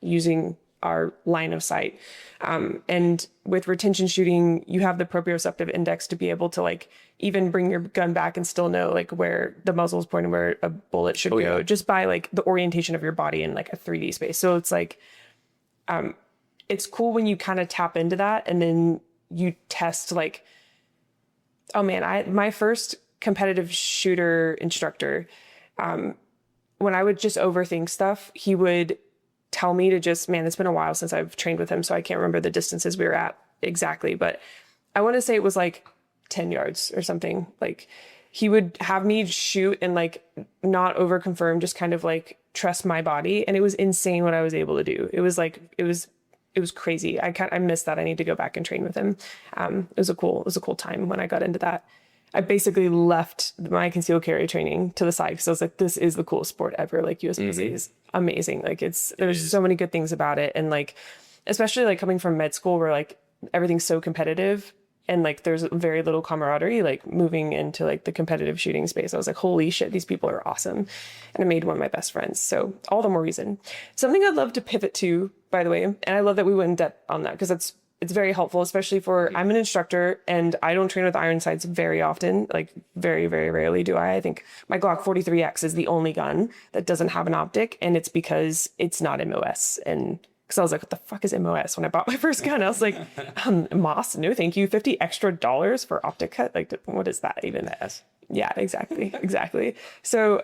using our line of sight. And with retention shooting, you have the proprioceptive index to be able to even bring your gun back and still know where the muzzle is pointing, where a bullet should go, yeah. just by the orientation of your body in a 3D space. So it's it's cool when you kind of tap into that and then you test oh man, my first competitive shooter instructor, when I would just overthink stuff, he would tell me to just, man, it's been a while since I've trained with him, so I can't remember the distances we were at exactly, but I want to say it was like 10 yards or something. Like he would have me shoot and like not over confirm, just kind of like trust my body. And it was insane what I was able to do. It was like, it was crazy. I missed that. I need to go back and train with him. It was a cool time when I got into that. I basically left my concealed carry training to the side because I was like, this is the coolest sport ever. Like USPC is amazing. Like there's so many good things about it. And like, especially like coming from med school where like everything's so competitive and like there's very little camaraderie, like moving into like the competitive shooting space, I was like, holy shit, these people are awesome. And I made one of my best friends. So all the more reason. Something I'd love to pivot to, by the way, and I love that we went in depth on that because it's very helpful, especially for, I'm an instructor and I don't train with iron sights very often, like very, very rarely do I. I think my Glock 43X is the only gun that doesn't have an optic, and it's because it's not MOS. And because I was like, what the fuck is MOS? When I bought my first gun, I was like, MOS, no thank you, $50 extra for optic cut? Like, what is that even? Yeah, exactly. So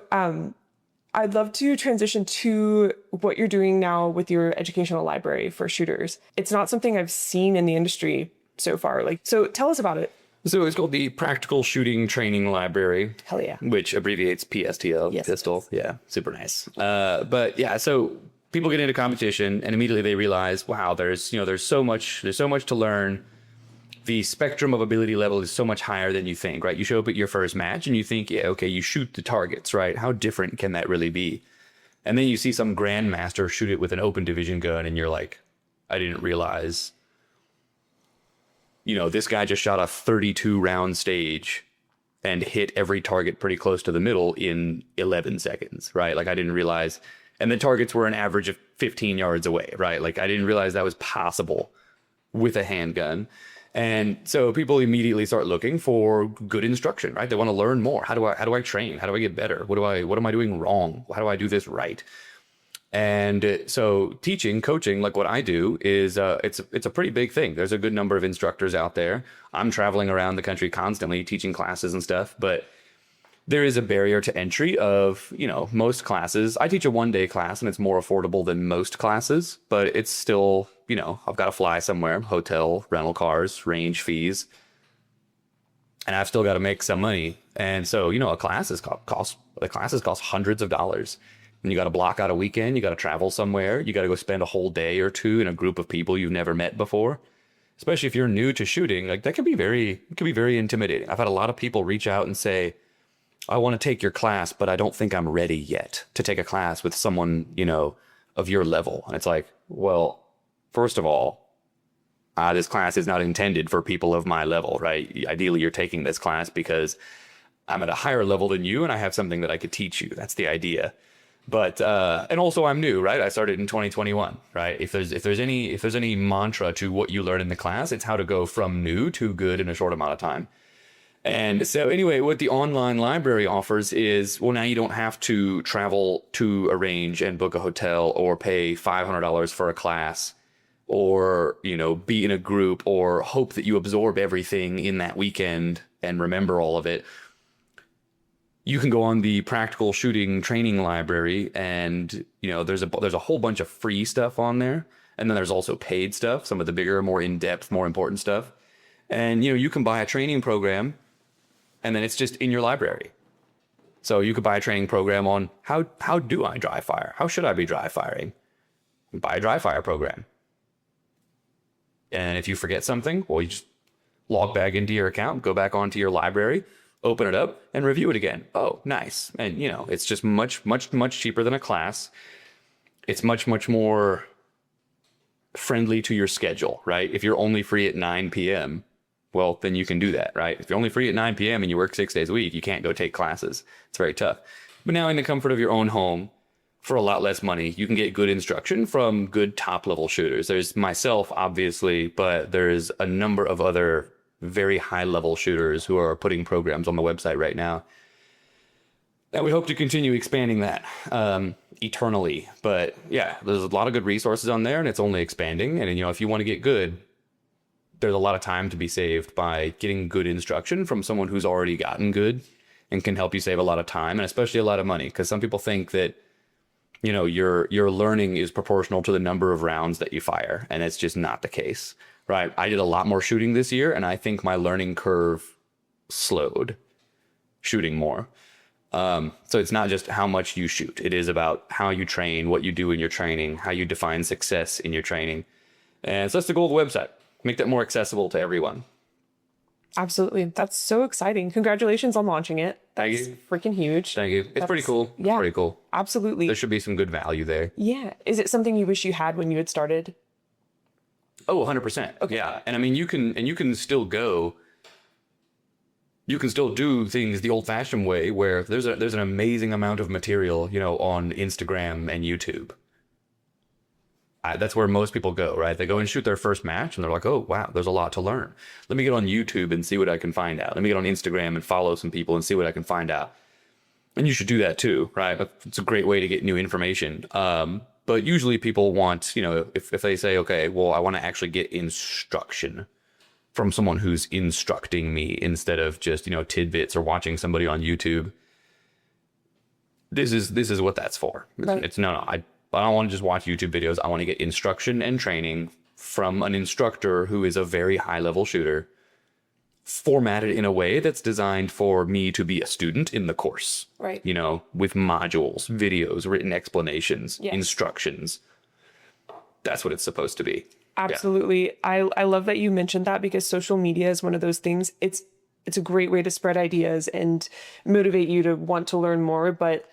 I'd love to transition to what you're doing now with your educational library for shooters. It's not something I've seen in the industry so far. Like, so tell us about it. So it's called the Practical Shooting Training Library. Hell yeah. Which abbreviates PSTL, yes, pistol. Yeah, super nice. But yeah, so people get into competition and immediately they realize, wow, there's so much to learn. The spectrum of ability level is so much higher than you think, right? You show up at your first match and you think, yeah, okay, you shoot the targets, right? How different can that really be? And then you see some grandmaster shoot it with an open division gun and you're like, I didn't realize, this guy just shot a 32 round stage and hit every target pretty close to the middle in 11 seconds, right? Like I didn't realize, and the targets were an average of 15 yards away, right? Like I didn't realize that was possible with a handgun. And so people immediately start looking for good instruction, right? They want to learn more. How do I train? How do I get better? What am I doing wrong? How do I do this right? And so teaching, coaching, like what I do is, it's a pretty big thing. There's a good number of instructors out there. I'm traveling around the country constantly teaching classes and stuff, but there is a barrier to entry of, most classes. I teach a 1-day class and it's more affordable than most classes, but it's still, I've got to fly somewhere, hotel, rental cars, range fees, and I've still got to make some money. And so, classes cost hundreds of dollars, and you got to block out a weekend. You got to travel somewhere. You got to go spend a whole day or two in a group of people you've never met before. Especially if you're new to shooting, like that can be very intimidating. I've had a lot of people reach out and say, I want to take your class, but I don't think I'm ready yet to take a class with someone, of your level. And it's like, well, first of all, this class is not intended for people of my level, right? Ideally, you're taking this class because I'm at a higher level than you and I have something that I could teach you. That's the idea. But, and also I'm new, right? I started in 2021, right? If there's any mantra to what you learn in the class, it's how to go from new to good in a short amount of time. And so anyway, what the online library offers is, well, now you don't have to travel to a range and book a hotel or pay $500 for a class or, be in a group or hope that you absorb everything in that weekend and remember all of it. You can go on the Practical Shooting Training Library and, there's a whole bunch of free stuff on there. And then there's also paid stuff, some of the bigger, more in-depth, more important stuff. And, you can buy a training program and then it's just in your library. So you could buy a training program on how do I dry fire? How should I be dry firing? Buy a dry fire program. And if you forget something, well, you just log back into your account, go back onto your library, open it up and review it again. Oh, nice. And it's just much, much, much cheaper than a class. It's much, much more friendly to your schedule, right? If you're only free at 9 p.m., well, then you can do that, right? If you're only free at 9 p.m. and you work 6 days a week, you can't go take classes. It's very tough. But now in the comfort of your own home, for a lot less money, you can get good instruction from good top-level shooters. There's myself, obviously, but there's a number of other very high-level shooters who are putting programs on the website right now. And we hope to continue expanding that eternally. But yeah, there's a lot of good resources on there, and it's only expanding. And if you want to get good, there's a lot of time to be saved by getting good instruction from someone who's already gotten good. and can help you save a lot of time and especially a lot of money. Because some people think that, you know, your learning is proportional to the number of rounds that you fire, and it's just not the case, right? I did a lot more shooting this year, and I think my learning curve slowed shooting more. So it's not just how much you shoot. It is about how you train, what you do in your training, how you define success in your training. And so that's the goal of the website. Make that more accessible to everyone. Absolutely. That's so exciting. Congratulations on launching it. That's Thank you. Freaking huge. Thank you. It's pretty cool. Yeah. It's pretty cool. Absolutely. There should be some good value there. Yeah. Is it something you wish you had when you had started? Oh, 100%. Okay. Yeah. And I mean, you can still do things the old fashioned way where there's an amazing amount of material, you know, on Instagram and YouTube. That's where most people go, right? They go and shoot their first match and they're like, oh, wow, there's a lot to learn. Let me get on YouTube and see what I can find out. Let me get on Instagram and follow some people and see what I can find out. And you should do that too, right? It's a great way to get new information. But usually people want, you know, if they say, okay, well, I want to actually get instruction from someone who's instructing me instead of just, you know, tidbits or watching somebody on YouTube. This is what that's for. Right. It's no, I don't want to just watch YouTube videos. I want to get instruction and training from an instructor who is a very high level shooter, formatted in a way that's designed for me to be a student in the course. Right. You know, with modules, videos, written explanations, Yes. instructions. That's what it's supposed to be. Absolutely. Yeah. I love that you mentioned that because social media is one of those things. It's a great way to spread ideas and motivate you to want to learn more, but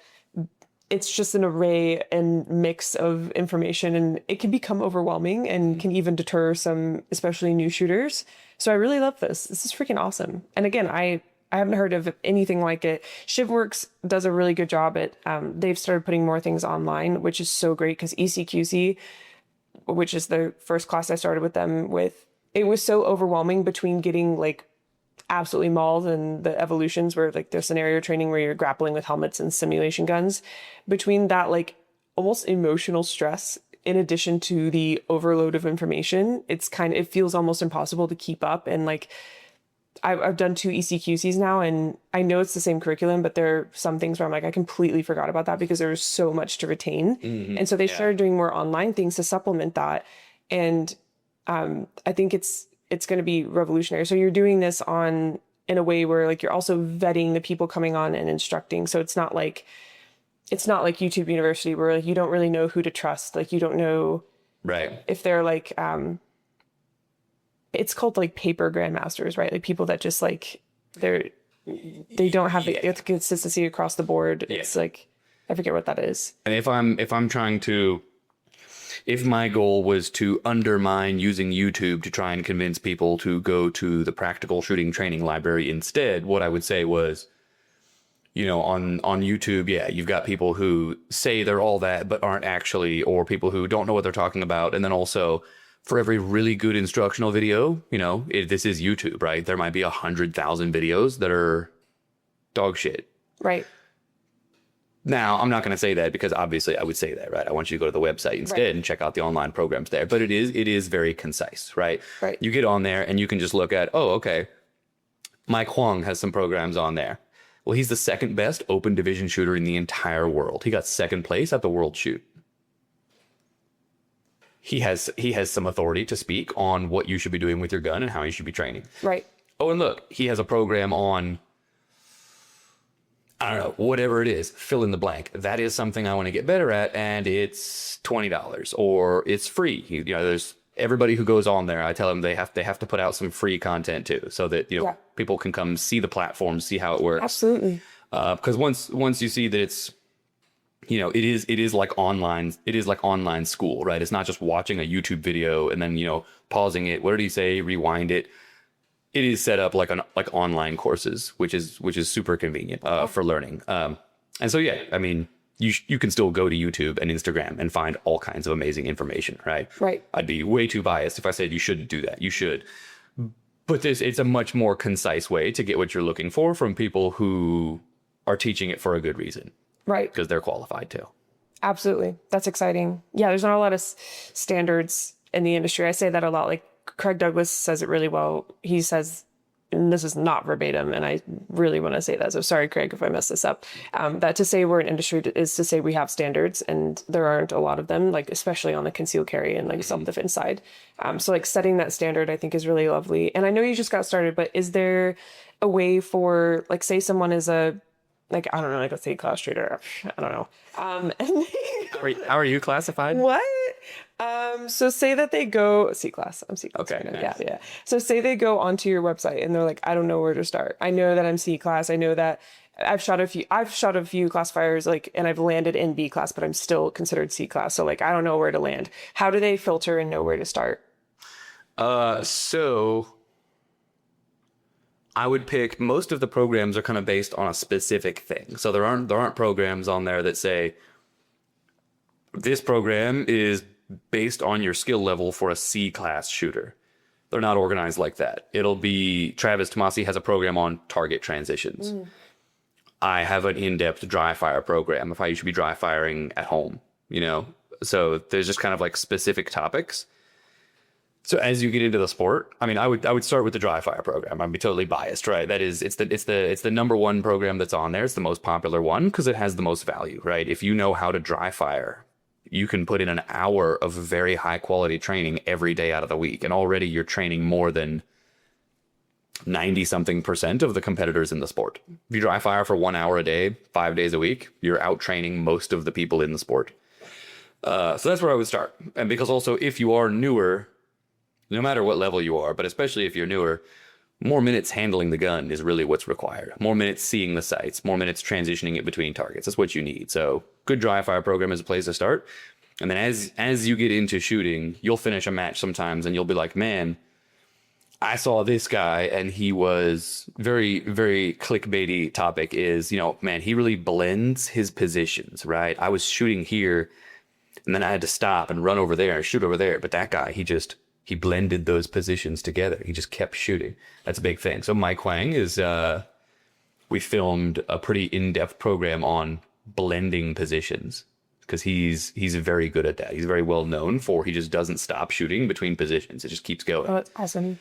it's just an array and mix of information, and it can become overwhelming and can even deter some, especially new shooters. So I really love this. This is freaking awesome. And again, I haven't heard of anything like it. ShivWorks does a really good job at, they've started putting more things online, which is so great because ECQC, which is the first class I started with them with, it was so overwhelming between getting like absolutely mauled and the evolutions where like there's scenario training where you're grappling with helmets and simulation guns, between that like almost emotional stress in addition to the overload of information. It feels almost impossible to keep up. And like I've done 2 ECQCs now, and I know it's the same curriculum, but there are some things where I'm like, I completely forgot about that because there was so much to retain. Mm-hmm. And so they started doing more online things to supplement that. And I think it's going to be revolutionary. So you're doing this in a way where like you're also vetting the people coming on and instructing. So it's not like YouTube University where like you don't really know who to trust. Like you don't know Right. if they're like it's called like paper grandmasters, right? Like people that just like they don't have the consistency across the board. Yeah. It's like I forget what that is. And if my goal was to undermine using YouTube to try and convince people to go to the practical shooting training library instead, what I would say was, you know, on YouTube, yeah, you've got people who say they're all that, but aren't actually, or people who don't know what they're talking about. And then also for every really good instructional video, you know, this is YouTube, right? There might be 100,000 videos that are dog shit. Right. Now, I'm not going to say that because obviously I would say that, right? I want you to go to the website instead and check out the online programs there. But it is very concise, right? Right. You get on there and you can just look at, oh, okay, Mike Huang has some programs on there. Well, he's the second best open division shooter in the entire world. He got second place at the World Shoot. He has some authority to speak on what you should be doing with your gun and how you should be training. Right. Oh, and look, he has a program on, I don't know, whatever it is, fill in the blank. That is something I want to get better at, and it's $20 or it's free. You know, there's everybody who goes on there. I tell them they have to put out some free content too, so that people can come see the platform, see how it works. Absolutely. Because once you see that it's, you know, it is like online. It is like online school, right? It's not just watching a YouTube video and then, you know, pausing it. What did he say? Rewind it. It is set up like online courses, which is super convenient for learning. And so, yeah, I mean, you can still go to YouTube and Instagram and find all kinds of amazing information, right? Right. I'd be way too biased if I said you shouldn't do that. You should. But it's a much more concise way to get what you're looking for from people who are teaching it for a good reason. Right. Because they're qualified too. Absolutely. That's exciting. Yeah, there's not a lot of standards in the industry. I say that a lot. Like Craig Douglas says it really well. He says and this is not verbatim, and I really want to say that, so sorry, Craig, if I mess this up, that to say we're an industry is to say we have standards, and there aren't a lot of them, like especially on the concealed carry and like self-defense side. So like setting that standard, I think, is really lovely. And I know you just got started, but is there a way for, like, say someone is a, like, I don't know, like a C-class shooter, I don't know. And How are you classified? what? So say that they go C-class. I'm C-class. Okay, Right now. nice. Yeah. So say they go onto your website and they're like, I don't know where to start. I know that I'm C-class. I know that I've shot a few classifiers, like, and I've landed in B class, but I'm still considered C-class. So like, I don't know where to land. How do they filter and know where to start? So I would pick, most of the programs are kind of based on a specific thing. So there aren't programs on there that say this program is based on your skill level for a C-class shooter. They're not organized like that. It'll be, Travis Tomasi has a program on target transitions. I have an in-depth dry fire program if you should be dry firing at home, you know? So there's just kind of like specific topics. So as you get into the sport, I mean, I would start with the dry fire program. I'd be totally biased, right? That is, it's the number one program that's on there. It's the most popular one because it has the most value, right? If you know how to dry fire, you can put in an hour of very high quality training every day out of the week. And already you're training more than 90-something% of the competitors in the sport. If you dry fire for 1 hour a day, 5 days a week, you're out training most of the people in the sport. So that's where I would start. And because also if you are newer, no matter what level you are, but especially if you're newer, more minutes handling the gun is really what's required. More minutes seeing the sights, more minutes transitioning it between targets. That's what you need. So good dry fire program is a place to start. And then as you get into shooting, you'll finish a match sometimes and you'll be like, man, I saw this guy and he was very, very clickbaity topic is, you know, man, he really blends his positions, right? I was shooting here and then I had to stop and run over there and shoot over there. But that guy, he blended those positions together. He just kept shooting. That's a big thing. So Mike Huang is, we filmed a pretty in-depth program on blending positions because he's very good at that. He's very well known for, he just doesn't stop shooting between positions. It just keeps going. Oh, that's awesome.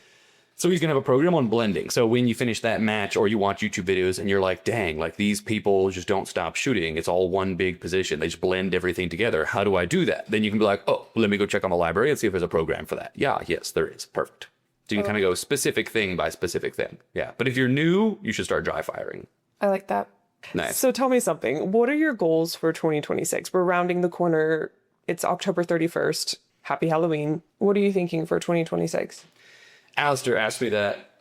So he's going to have a program on blending. So when you finish that match or you watch YouTube videos and you're like, dang, like these people just don't stop shooting. It's all one big position. They just blend everything together. How do I do that? Then you can be like, oh, let me go check on the library and see if there's a program for that. Yeah, yes, there is. Perfect. So you can kind of go specific thing by specific thing. Yeah. But if you're new, you should start dry firing. I like that. Nice. So tell me something. What are your goals for 2026? We're rounding the corner. It's October 31st. Happy Halloween. What are you thinking for 2026? Alistair asked me that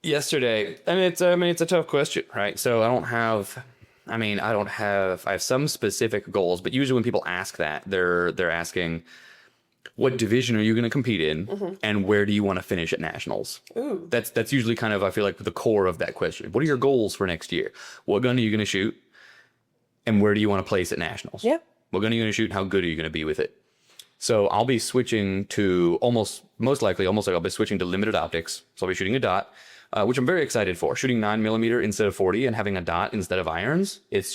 yesterday. It's a tough question, right? So I have some specific goals, but usually when people ask that, they're asking, what division are you going to compete in and where do you want to finish at nationals? Ooh. That's usually kind of, I feel like, the core of that question. What are your goals for next year? What gun are you going to shoot? And where do you want to place at nationals? Yeah. What gun are you going to shoot and how good are you going to be with it? So I'll be switching to most likely I'll be switching to limited optics. So I'll be shooting a dot, which I'm very excited for. Shooting 9mm instead of 40 and having a dot instead of irons. It's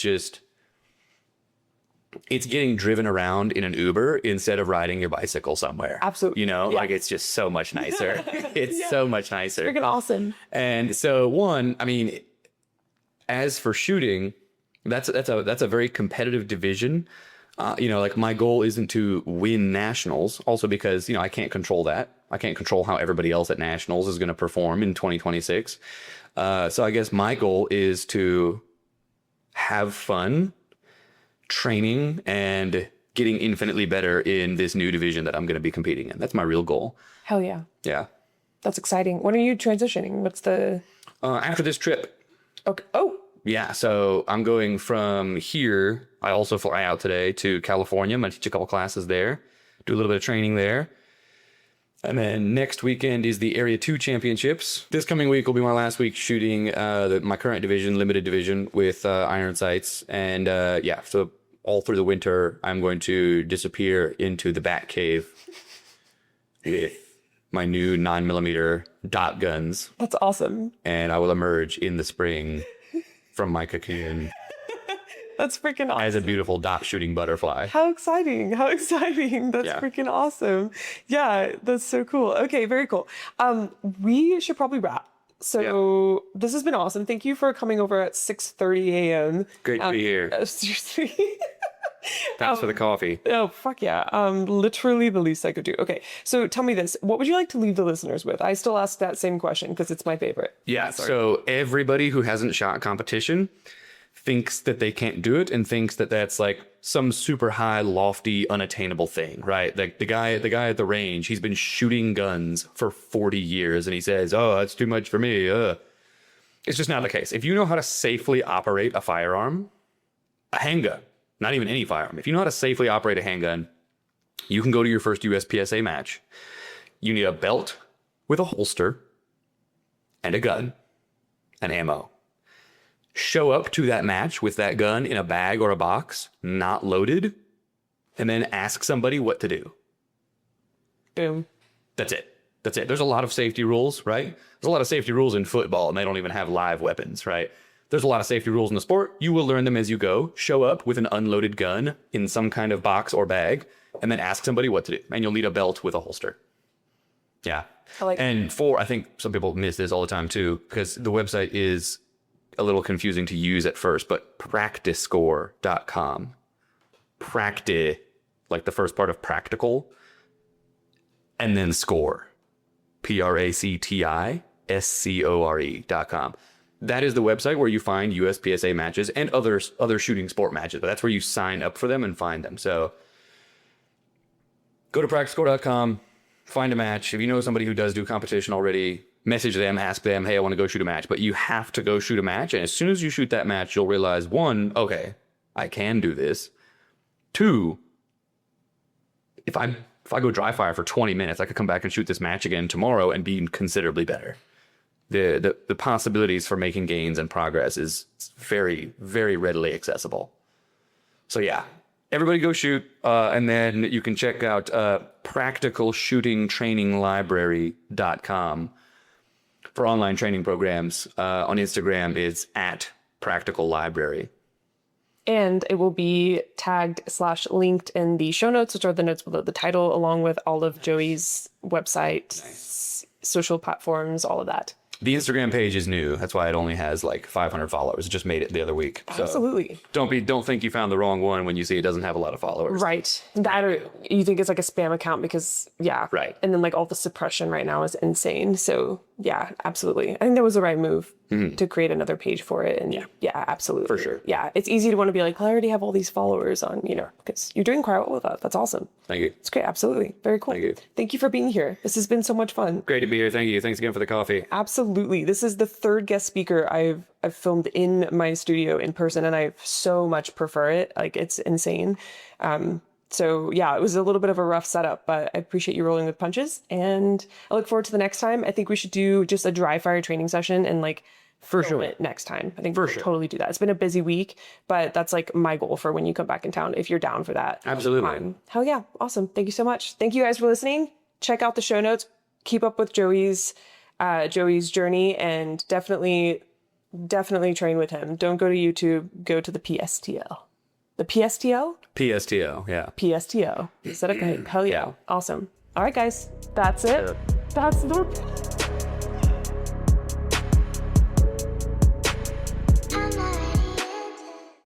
getting driven around in an Uber instead of riding your bicycle somewhere. Absolutely. You know, Yeah. like it's just so much nicer. It's so much nicer. Freaking awesome. And so as for shooting, that's a very competitive division. Like my goal isn't to win nationals, also because, I can't control that. I can't control how everybody else at nationals is going to perform in 2026. So I guess my goal is to have fun training and getting infinitely better in this new division that I'm going to be competing in. That's my real goal. Hell yeah. Yeah. That's exciting. When are you transitioning? What's the... After this trip. Okay. Oh, Yeah, so I'm going from here. I also fly out today to California. I'm going to teach a couple classes there, do a little bit of training there. And then next weekend is the Area 2 Championships. This coming week will be my last week shooting my current division, limited division, with iron sights. And so all through the winter, I'm going to disappear into the Bat Cave with my new 9mm dot guns. that's awesome. And I will emerge in the spring from my cocoon That's freaking awesome. as a beautiful dock shooting butterfly. How exciting. How exciting. That's Yeah. freaking awesome. Yeah, that's so cool. Okay, very cool. We should probably wrap. So this has been awesome. Thank you for coming over at 6:30 a.m. Great to be here. Seriously. Thanks for the coffee. Oh, fuck yeah. Literally the least I could do. Okay, so tell me this. What would you like to leave the listeners with? I still ask that same question because it's my favorite. Yeah, so everybody who hasn't shot competition thinks that they can't do it and thinks that that's like some super high, lofty, unattainable thing, right? Like the guy at the range, he's been shooting guns for 40 years and he says, oh, that's too much for me. It's just not the case. If you know how to safely operate a firearm, a handgun, not even any firearm, if you know how to safely operate a handgun, you can go to your first USPSA match. You need a belt with a holster and a gun and ammo. Show up to that match with that gun in a bag or a box, not loaded, and then ask somebody what to do. Boom. That's it. That's it. There's a lot of safety rules, right? There's a lot of safety rules in football, and they don't even have live weapons, right? There's a lot of safety rules in the sport. You will learn them as you go. Show up with an unloaded gun in some kind of box or bag, and then ask somebody what to do. And you'll need a belt with a holster. Yeah. And I think some people miss this all the time too, because the website is a little confusing to use at first, but practiscore.com. Practi, like the first part of practical, and then score. PRACTISCORE.com. That is the website where you find USPSA matches and other shooting sport matches, but that's where you sign up for them and find them. So go to practiscore.com, find a match. If you know somebody who does do competition already, message them, ask them, hey, I want to go shoot a match. But you have to go shoot a match. And as soon as you shoot that match, you'll realize, one, okay, I can do this. Two, if I go dry fire for 20 minutes, I could come back and shoot this match again tomorrow and be considerably better. The possibilities for making gains and progress is very, very readily accessible. So yeah, everybody go shoot. And then you can check out practicalshootingtraininglibrary.com for online training programs. On Instagram, it's at Practical Library. And it will be tagged/linked in the show notes, which are the notes below the title, along with all of Joey's website, social platforms, all of that. The Instagram page is new. That's why it only has like 500 followers. It just made it the other week. So Absolutely. don't think you found the wrong one when you see it doesn't have a lot of followers. Right. That or you think it's like a spam account because, yeah. Right. And then like all the suppression right now is insane. So yeah, absolutely. I think that was the right move to create another page for it. And yeah, absolutely. For sure. Yeah. It's easy to want to be like, well, I already have all these followers on, because you're doing quite well with that. That's awesome. Thank you. It's great. Absolutely. Very cool. Thank you. Thank you for being here. This has been so much fun. Great to be here. Thank you. Thanks again for the coffee. Absolutely. This is the third guest speaker I've filmed in my studio in person, and I so much prefer it. Like, it's insane. So yeah, it was a little bit of a rough setup, but I appreciate you rolling with punches, and I look forward to the next time. I think we should do just a dry fire training session and like film it next time. I think we'll totally do that. It's been a busy week, but that's like my goal for when you come back in town, if you're down for that. Absolutely. Hell yeah. Awesome. Thank you so much. Thank you guys for listening. Check out the show notes. Keep up with Joey's journey, and definitely train with him. Don't go to YouTube. Go to the PSTL. The PSTL? PSTO, yeah. PSTO. Is that okay? Hell yeah. Awesome. All right, guys. That's it. That's the